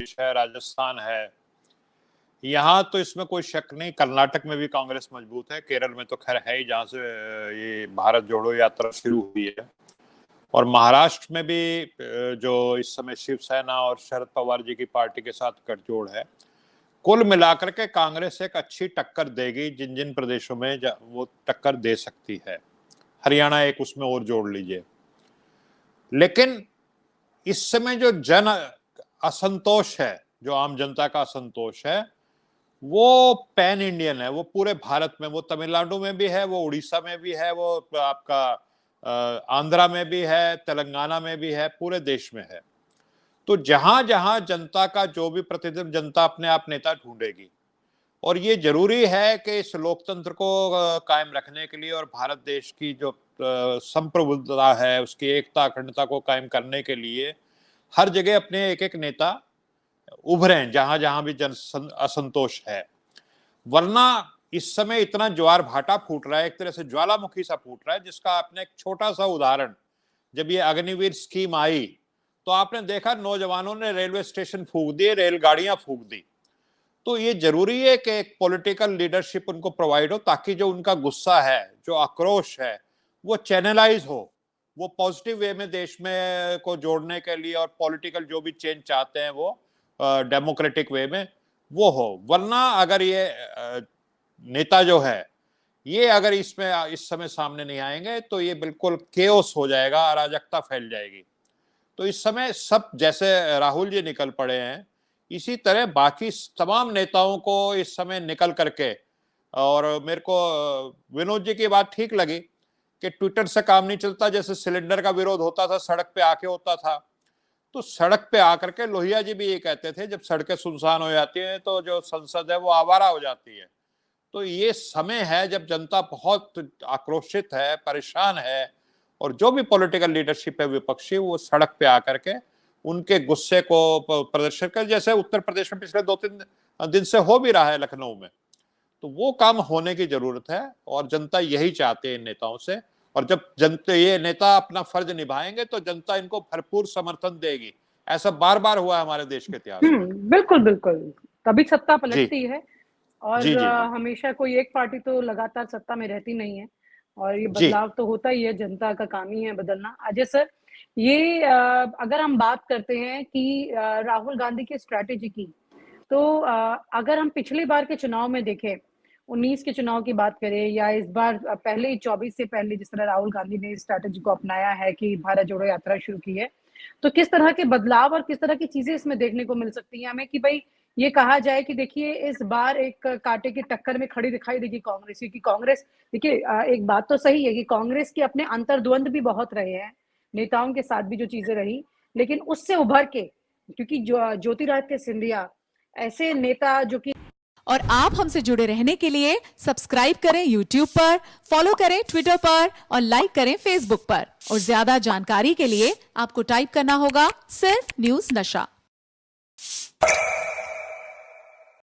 प्रदेश है, राजस्थान है, यहाँ तो इसमें कोई शक नहीं। कर्नाटक में भी कांग्रेस मजबूत है, केरल में तो खैर है ही, जहां से ये भारत जोड़ो यात्रा शुरू हुई है, और महाराष्ट्र में भी जो इस समय शिवसेना और शरद पवार जी की पार्टी के साथ गठजोड़ है। कुल मिलाकर के कांग्रेस एक अच्छी टक्कर देगी जिन जिन प्रदेशों में वो टक्कर दे सकती है। हरियाणा एक उसमें और जोड़ लीजिए। लेकिन इस समय जो जन असंतोष है, जो आम जनता का असंतोष है, वो पैन इंडियन है, वो पूरे भारत में, वो तमिलनाडु में भी है, वो उड़ीसा में भी है, वो आपका आंध्रा में भी है, तेलंगाना में भी है, पूरे देश में है। तो जहां जहां जनता का जो भी प्रतिनिधित्व, जनता अपने आप नेता ढूंढेगी, और ये जरूरी है कि इस लोकतंत्र को कायम रखने के लिए और भारत देश की जो संप्रभुता है, उसकी एकता अखंडता को कायम करने के लिए हर जगह अपने एक एक नेता उभरे, जहां जहां भी जन असंतोष है। वरना इस समय इतना ज्वार भाटा फूट रहा है, एक तरह से ज्वालामुखी सा फूट रहा है, जिसका आपने एक छोटा सा उदाहरण, जब ये अग्निवीर स्कीम आई तो आपने देखा नौजवानों ने रेलवे स्टेशन फूंक दिए, रेलगाड़ियां फूंक दी। तो ये जरूरी है कि एक पॉलिटिकल लीडरशिप उनको प्रोवाइड हो, ताकि जो उनका गुस्सा है, जो आक्रोश है, वो चैनलाइज हो, वो पॉजिटिव वे में देश में को जोड़ने के लिए, और पॉलिटिकल जो भी चेंज चाहते हैं वो डेमोक्रेटिक वे में वो हो। वरना अगर ये नेता जो है, ये अगर इसमें इस समय सामने नहीं आएंगे तो ये बिल्कुल केओस हो जाएगा, अराजकता फैल जाएगी। तो इस समय सब, जैसे राहुल जी निकल पड़े हैं, इसी तरह बाकी तमाम नेताओं को इस समय निकल करके, और मेरे को विनोद जी की बात ठीक लगी कि ट्विटर से काम नहीं चलता, जैसे सिलेंडर का विरोध होता था सड़क पे आके होता था, तो सड़क पे आकर के लोहिया जी भी ये कहते थे, जब सड़कें सुनसान हो जाती हैं तो जो संसद है वो आवारा हो जाती है। तो ये समय है जब जनता बहुत आक्रोशित है, परेशान है, और जो भी पॉलिटिकल लीडरशिप है विपक्षी, वो सड़क पे आकर के उनके गुस्से को प्रदर्शन कर, जैसे उत्तर प्रदेश में पिछले 2-3 दिन से हो भी रहा है लखनऊ में। तो वो काम होने की जरूरत है, और जनता यही चाहती है इन नेताओं से। और जब जनता, ये नेता अपना फर्ज निभाएंगे तो जनता इनको भरपूर समर्थन देगी। ऐसा बार बार हुआ है हमारे देश के इतिहास में। बिल्कुल बिल्कुल, तभी सत्ता पलटती है, और जी, जी, जी। हमेशा कोई एक पार्टी तो लगातार सत्ता में रहती नहीं है, और ये बदलाव तो होता ही है, जनता का काम ही है बदलना। अजय सर, ये अगर हम बात करते हैं कि राहुल गांधी की स्ट्रैटेजी की, तो अगर हम पिछली बार के चुनाव में देखें, 19 के चुनाव की बात करें, या इस बार पहले 24 से पहले जिस तरह राहुल गांधी ने इस स्ट्रैटेजी को अपनाया है कि भारत जोड़ो यात्रा शुरू की है, तो किस तरह के बदलाव और किस तरह की चीजें इसमें देखने को मिल सकती हैं हमें, कि भाई ये कहा जाए कि देखिए इस बार एक कांटे की टक्कर में खड़ी दिखाई देगी कांग्रेस, क्योंकि कांग्रेस, देखिए एक बात तो सही है कि कांग्रेस के अपने अंतर्द्वंद भी बहुत रहे हैं, नेताओं के साथ भी जो चीजें रही, लेकिन उससे उभर के, क्योंकि ज्योतिरादित्य सिंधिया ऐसे नेता जो कि। और आप हमसे जुड़े रहने के लिए सब्सक्राइब करें YouTube पर, फॉलो करें Twitter पर, और लाइक करें Facebook पर। और ज्यादा जानकारी के लिए आपको टाइप करना होगा सिर्फ न्यूज नशा।